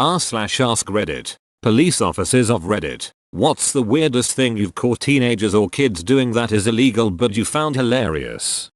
r/ask Reddit. Police officers of Reddit. What's the weirdest thing you've caught teenagers or kids doing that is illegal but you found hilarious?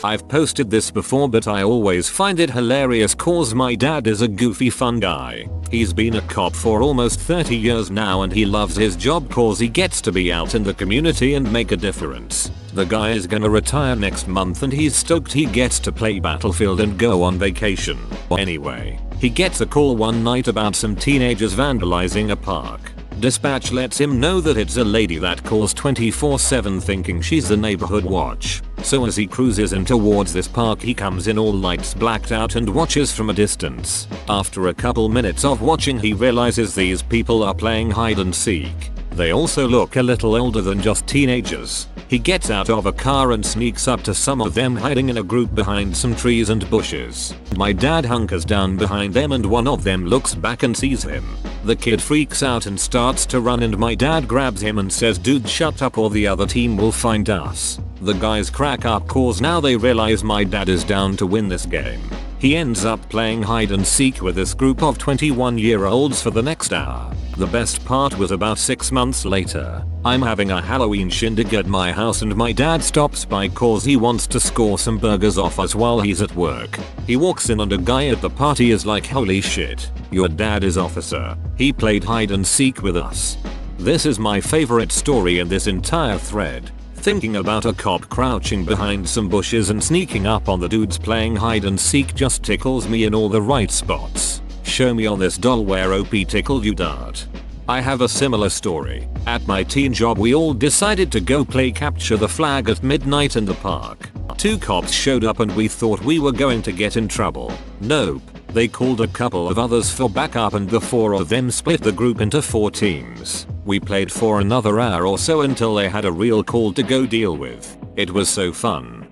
I've posted this before but I always find it hilarious cause my dad is a goofy fun guy. He's been a cop for almost 30 years now and he loves his job cause he gets to be out in the community and make a difference. The guy is gonna retire next month and he's stoked he gets to play Battlefield and go on vacation. Anyway, he gets a call one night about some teenagers vandalizing a park. Dispatch lets him know that it's a lady that calls 24/7 thinking she's the neighborhood watch. So as he cruises in towards this park he comes in all lights blacked out and watches from a distance. After a couple minutes of watching he realizes these people are playing hide and seek. They also look a little older than just teenagers. He gets out of a car and sneaks up to some of them hiding in a group behind some trees and bushes. My dad hunkers down behind them and one of them looks back and sees him. The kid freaks out and starts to run and my dad grabs him and says, "Dude, shut up or the other team will find us." The guys crack up cause now they realize my dad is down to win this game. He ends up playing hide and seek with this group of 21-year-olds for the next hour. The best part was about 6 months later. I'm having a Halloween shindig at my house and my dad stops by cause he wants to score some burgers off us while he's at work. He walks in and a guy at the party is like, "Holy shit, your dad is officer. He played hide and seek with us." This is my favorite story in this entire thread. Thinking about a cop crouching behind some bushes and sneaking up on the dudes playing hide and seek just tickles me in all the right spots. Show me on this doll where OP tickled you, dart. I have a similar story. At my teen job we all decided to go play capture the flag at midnight in the park. 2 cops showed up and we thought we were going to get in trouble. Nope. They called a couple of others for backup and the 4 of them split the group into 4 teams. We played for another hour or so until they had a real call to go deal with. It was so fun.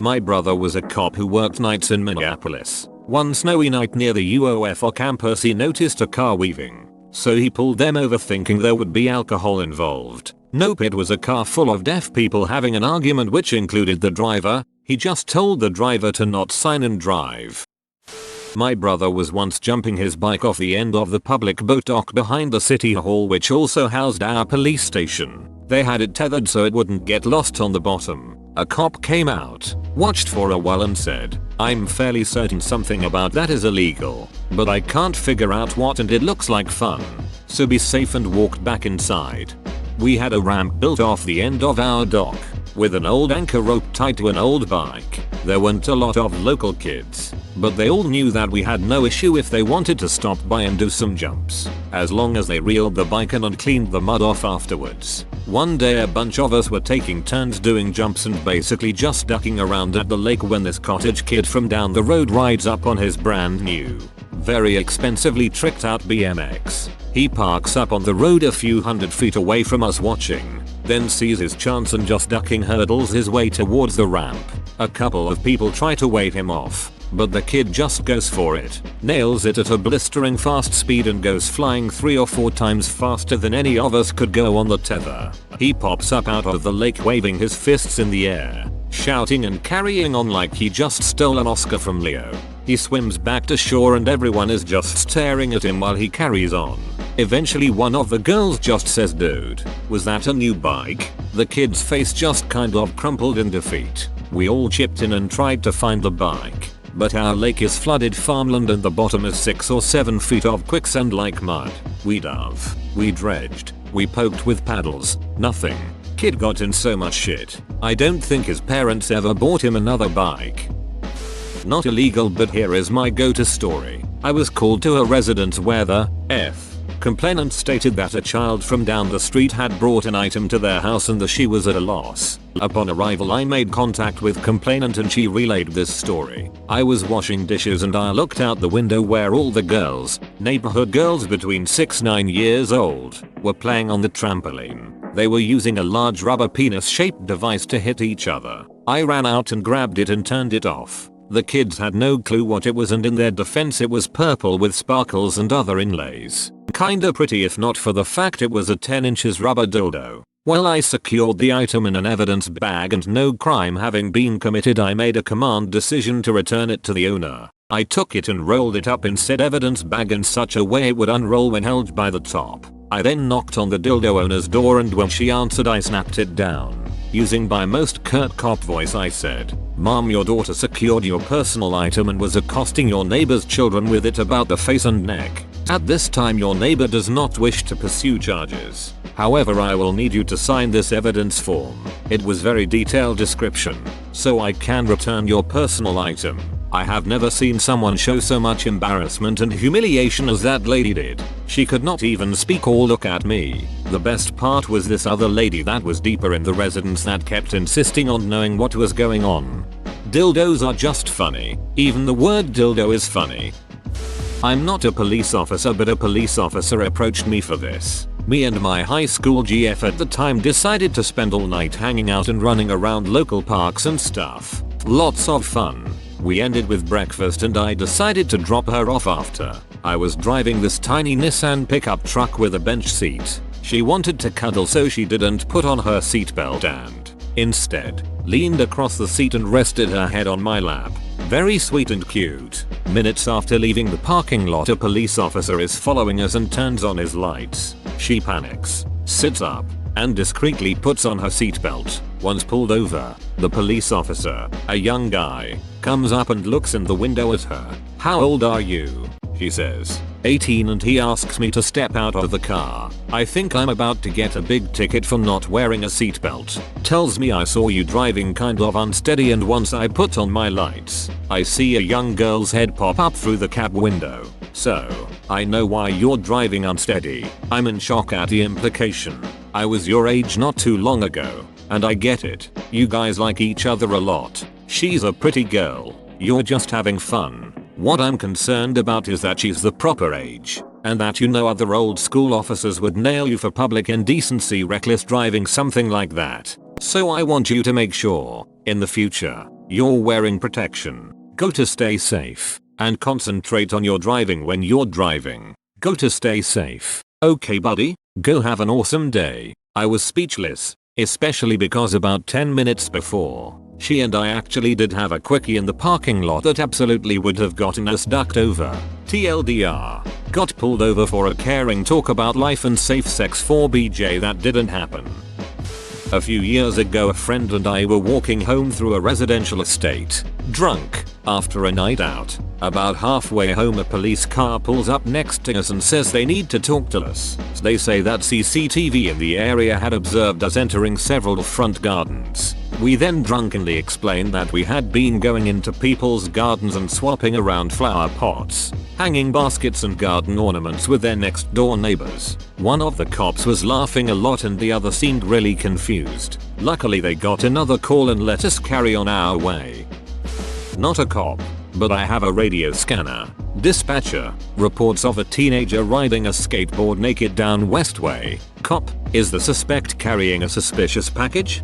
My brother was a cop who worked nights in Minneapolis. One snowy night near the UOFO campus he noticed a car weaving. So he pulled them over thinking there would be alcohol involved. Nope, it was a car full of deaf people having an argument which included the driver. He just told the driver to not sign and drive. My brother was once jumping his bike off the end of the public boat dock behind the city hall which also housed our police station. They had it tethered so it wouldn't get lost on the bottom. A cop came out, watched for a while and said, "I'm fairly certain something about that is illegal, but I can't figure out what and it looks like fun. So be safe," and walked back inside. We had a ramp built off the end of our dock, with an old anchor rope tied to an old bike. There weren't a lot of local kids, but they all knew that we had no issue if they wanted to stop by and do some jumps, as long as they reeled the bike in and cleaned the mud off afterwards. One day a bunch of us were taking turns doing jumps and basically just ducking around at the lake when this cottage kid from down the road rides up on his brand new, very expensively tricked out BMX. He parks up on the road a few hundred feet away from us watching, then sees his chance and just ducking hurdles his way towards the ramp. A couple of people try to wave him off, but the kid just goes for it, nails it at a blistering fast speed and goes flying 3 or 4 times faster than any of us could go on the tether. He pops up out of the lake waving his fists in the air, shouting and carrying on like he just stole an Oscar from Leo. He swims back to shore and everyone is just staring at him while he carries on. Eventually one of the girls just says, "Dude, was that a new bike?" The kid's face just kind of crumpled in defeat. We all chipped in and tried to find the bike, but our lake is flooded farmland and the bottom is 6 or 7 feet of quicksand like mud. We dove, we dredged, we poked with paddles, nothing. Kid got in so much shit. I don't think his parents ever bought him another bike. Not illegal, but here is my go-to story. I was called to a residence where the complainant stated that a child from down the street had brought an item to their house and she was at a loss. Upon arrival I made contact with complainant and she relayed this story. I was washing dishes and I looked out the window where all the girls, neighborhood girls between 6-9 years old, were playing on the trampoline. They were using a large rubber penis shaped device to hit each other. I ran out and grabbed it and turned it off. The kids had no clue what it was and in their defense it was purple with sparkles and other inlays. Kinda pretty if not for the fact it was a 10 inches rubber dildo. Well, I secured the item in an evidence bag and no crime having been committed I made a command decision to return it to the owner. I took it and rolled it up in said evidence bag in such a way it would unroll when held by the top. I then knocked on the dildo owner's door, and when she answered I snapped it down. Using my most curt cop voice I said, "Mom, your daughter secured your personal item and was accosting your neighbor's children with it about the face and neck. At this time your neighbor does not wish to pursue charges. However, I will need you to sign this evidence form." It was very detailed description, so I can return your personal item. I have never seen someone show so much embarrassment and humiliation as that lady did. She could not even speak or look at me. The best part was this other lady that was deeper in the residence that kept insisting on knowing what was going on. Dildos are just funny. Even the word dildo is funny. I'm not a police officer, but a police officer approached me for this. Me and my high school GF at the time decided to spend all night hanging out and running around local parks and stuff. Lots of fun. We ended with breakfast and I decided to drop her off after. I was driving this tiny Nissan pickup truck with a bench seat. She wanted to cuddle, so she didn't put on her seatbelt and instead leaned across the seat and rested her head on my lap. Very sweet and cute. Minutes after leaving the parking lot, a police officer is following us and turns on his lights. She panics, sits up, and discreetly puts on her seatbelt. Once pulled over, the police officer, a young guy, comes up and looks in the window at her. "How old are you?" she says. 18, and he asks me to step out of the car. I think I'm about to get a big ticket for not wearing a seatbelt. Tells me I saw you driving kind of unsteady, and once I put on my lights, I see a young girl's head pop up through the cab window. So, I know why you're driving unsteady. I'm in shock at the implication. I was your age not too long ago, and I get it. You guys like each other a lot. She's a pretty girl. You're just having fun. What I'm concerned about is that she's the proper age, and that other old school officers would nail you for public indecency, reckless driving, something like that. So I want you to make sure, in the future, you're wearing protection. Go to stay safe, and concentrate on your driving when you're driving. Go to stay safe. Okay buddy, go have an awesome day. I was speechless, especially because about 10 minutes before, she and I actually did have a quickie in the parking lot that absolutely would have gotten us ducked over. TLDR. Got pulled over for a caring talk about life and safe sex for BJ that didn't happen. A few years ago, a friend and I were walking home through a residential estate, drunk, after a night out. About halfway home, a police car pulls up next to us and says they need to talk to us. They say that CCTV in the area had observed us entering several front gardens. We then drunkenly explained that we had been going into people's gardens and swapping around flower pots, hanging baskets and garden ornaments with their next door neighbors. One of the cops was laughing a lot and the other seemed really confused. Luckily they got another call and let us carry on our way. Not a cop, but I have a radio scanner. Dispatcher, reports of a teenager riding a skateboard naked down Westway. Cop, is the suspect carrying a suspicious package?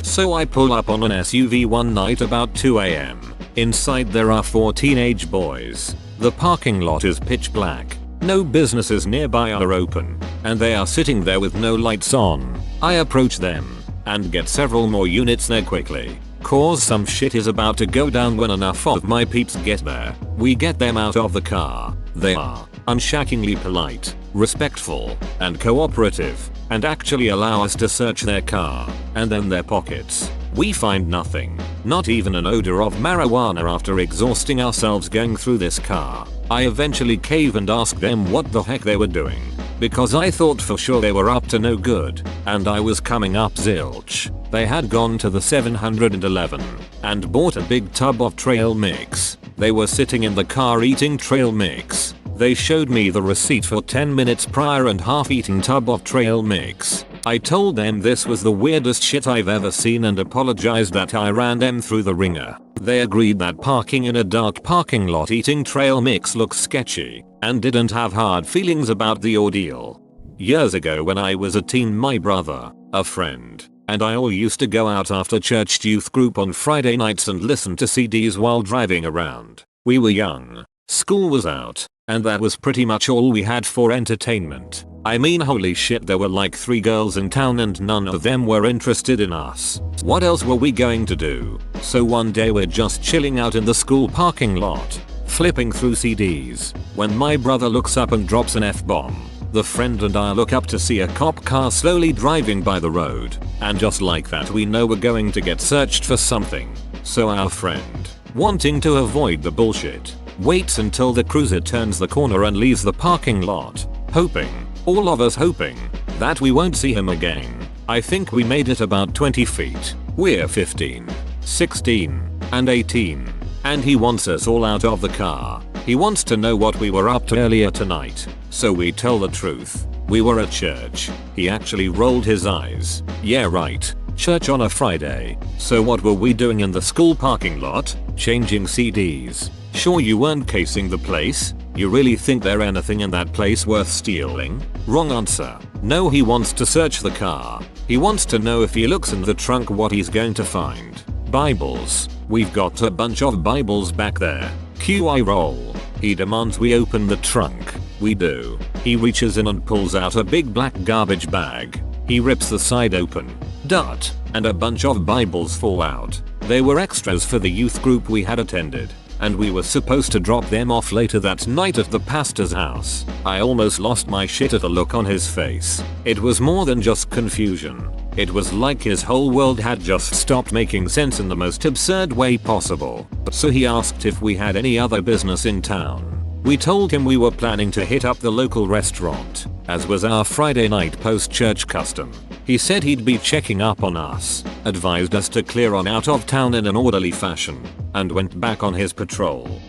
So I pull up on an SUV one night about 2 AM. Inside there are 4 teenage boys. The parking lot is pitch black. No businesses nearby are open, and they are sitting there with no lights on. I approach them, and get several more units there quickly. Cause some shit is about to go down when enough of my peeps get there. We get them out of the car. They are unshackingly polite, respectful, and cooperative, and actually allow us to search their car, and then their pockets. We find nothing, not even an odor of marijuana after exhausting ourselves going through this car. I eventually cave and ask them what the heck they were doing, because I thought for sure they were up to no good, and I was coming up zilch. They had gone to the 7-Eleven and bought a big tub of trail mix. They were sitting in the car eating trail mix. They showed me the receipt for 10 minutes prior and half-eaten tub of trail mix. I told them this was the weirdest shit I've ever seen and apologized that I ran them through the ringer. They agreed that parking in a dark parking lot eating trail mix looks sketchy, and didn't have hard feelings about the ordeal. Years ago when I was a teen, my brother, a friend, and I all used to go out after church youth group on Friday nights and listen to CDs while driving around. We were young, school was out, and that was pretty much all we had for entertainment. I mean, holy shit, there were like 3 girls in town and none of them were interested in us. What else were we going to do? So one day we're just chilling out in the school parking lot, flipping through CDs, when my brother looks up and drops an F-bomb. The friend and I look up to see a cop car slowly driving by the road, and just like that we know we're going to get searched for something. So our friend, wanting to avoid the bullshit, waits until the cruiser turns the corner and leaves the parking lot, hoping, all of us hoping, that we won't see him again. I think we made it about 20 feet. We're 15, 16, and 18. And he wants us all out of the car. He wants to know what we were up to earlier tonight. So we tell the truth. We were at church. He actually rolled his eyes. Yeah, right. Church on a Friday. So what were we doing in the school parking lot? Changing CDs. Sure you weren't casing the place? You really think there's anything in that place worth stealing? Wrong answer. No, he wants to search the car. He wants to know if he looks in the trunk what he's going to find. Bibles. We've got a bunch of Bibles back there. Cue eye roll. He demands we open the trunk. We do. He reaches in and pulls out a big black garbage bag. He rips the side open. Dot. And a bunch of Bibles fall out. They were extras for the youth group we had attended, and we were supposed to drop them off later that night at the pastor's house. I almost lost my shit at the look on his face. It was more than just confusion. It was like his whole world had just stopped making sense in the most absurd way possible. So he asked if we had any other business in town. We told him we were planning to hit up the local restaurant, as was our Friday night post-church custom. He said he'd be checking up on us, advised us to clear on out of town in an orderly fashion, and went back on his patrol.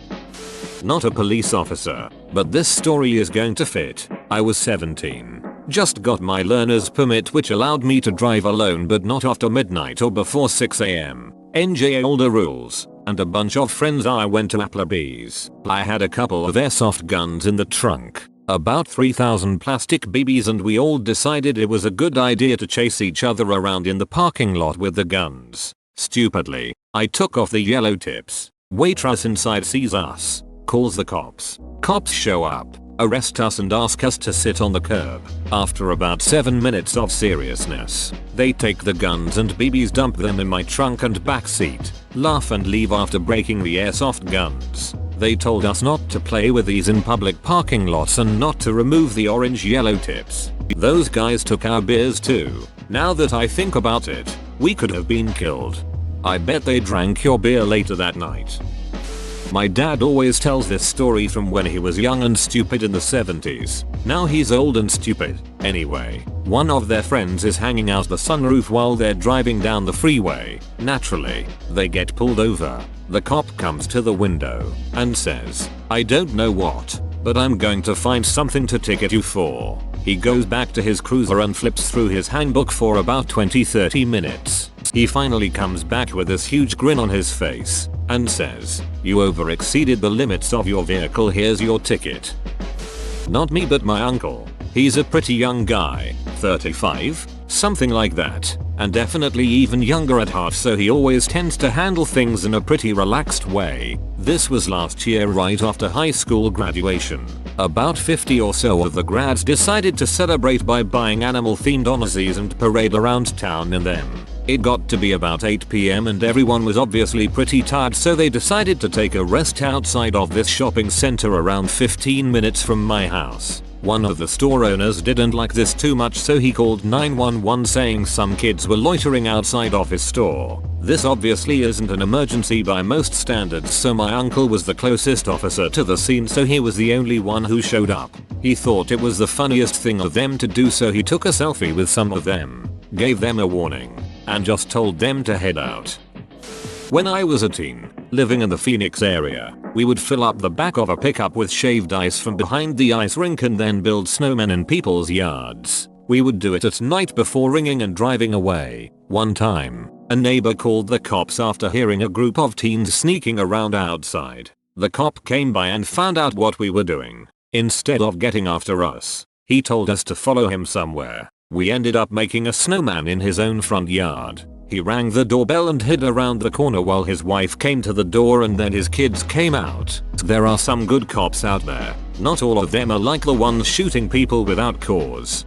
Not a police officer, but this story is going to fit. I was 17. Just got my learner's permit, which allowed me to drive alone but not after midnight or before 6 am. NJ older rules. And a bunch of friends. I went to Applebee's. I had a couple of airsoft guns in the trunk, about 3,000 plastic BBs, and we all decided it was a good idea to chase each other around in the parking lot with the guns. Stupidly, I took off the yellow tips. Waitress inside sees us, calls the cops. Cops show up, arrest us and ask us to sit on the curb. After about 7 minutes of seriousness, they take the guns and BBs, dump them in my trunk and back seat, laugh and leave after breaking the airsoft guns. They told us not to play with these in public parking lots and not to remove the orange yellow tips. Those guys took our beers too. Now that I think about it, we could have been killed. I bet they drank your beer later that night. My dad always tells this story from when he was young and stupid in the 70s. Now he's old and stupid. Anyway, one of their friends is hanging out the sunroof while they're driving down the freeway. Naturally, they get pulled over. The cop comes to the window and says, "I don't know what, but I'm going to find something to ticket you for." He goes back to his cruiser and flips through his handbook for about 20-30 minutes. He finally comes back with this huge grin on his face and says, "You over-exceeded the limits of your vehicle, here's your ticket." Not me, but my uncle. He's a pretty young guy, 35, something like that, and definitely even younger at heart, so he always tends to handle things in a pretty relaxed way. This was last year right after high school graduation. About 50 or so of the grads decided to celebrate by buying animal-themed Aussies and parade around town in them. It got to be about 8 PM and everyone was obviously pretty tired, so they decided to take a rest outside of this shopping center around 15 minutes from my house. One of the store owners didn't like this too much, so he called 911 saying some kids were loitering outside of his store. This obviously isn't an emergency by most standards, so my uncle was the closest officer to the scene, so he was the only one who showed up. He thought it was the funniest thing of them to do, so he took a selfie with some of them, gave them a warning, and just told them to head out. When I was a teen, living in the Phoenix area, we would fill up the back of a pickup with shaved ice from behind the ice rink and then build snowmen in people's yards. We would do it at night before ringing and driving away. One time, a neighbor called the cops after hearing a group of teens sneaking around outside. The cop came by and found out what we were doing. Instead of getting after us, he told us to follow him somewhere. We ended up making a snowman in his own front yard. He rang the doorbell and hid around the corner while his wife came to the door and then his kids came out. There are some good cops out there. Not all of them are like the ones shooting people without cause.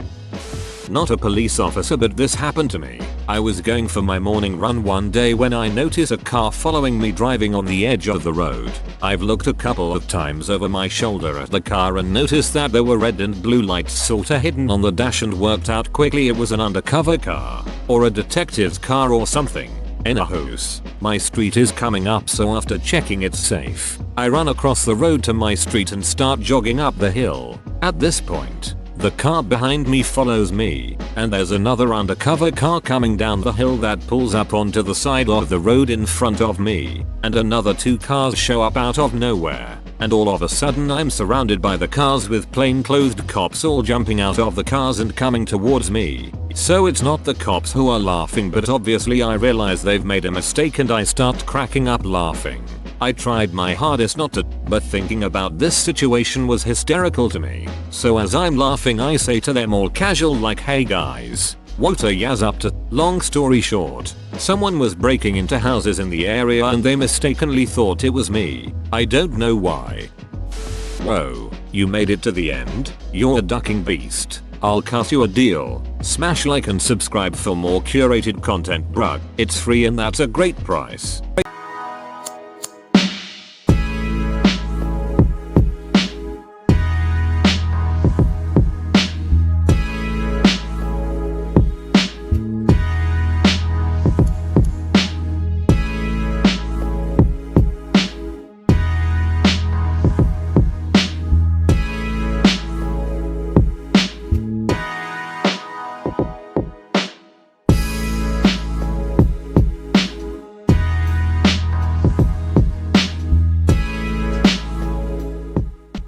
Not a police officer, but this happened to me. I was going for my morning run one day when I noticed a car following me driving on the edge of the road. I've looked a couple of times over my shoulder at the car and noticed that there were red and blue lights sorta hidden on the dash and worked out quickly it was an undercover car. Or a detective's car or something. Anyways, my street is coming up, so after checking it's safe, I run across the road to my street and start jogging up the hill. At this point, the car behind me follows me, and there's another undercover car coming down the hill that pulls up onto the side of the road in front of me, and another 2 cars show up out of nowhere, and all of a sudden I'm surrounded by the cars with plainclothed cops all jumping out of the cars and coming towards me. So it's not the cops who are laughing, but obviously I realize they've made a mistake and I start cracking up laughing. I tried my hardest not to, but thinking about this situation was hysterical to me. So as I'm laughing I say to them all casual like, hey guys, what are yas up to? Long story short, someone was breaking into houses in the area and they mistakenly thought it was me. I don't know why. Whoa, you made it to the end? You're a ducking beast. I'll cut you a deal. Smash like and subscribe for more curated content, bruh. It's free and that's a great price.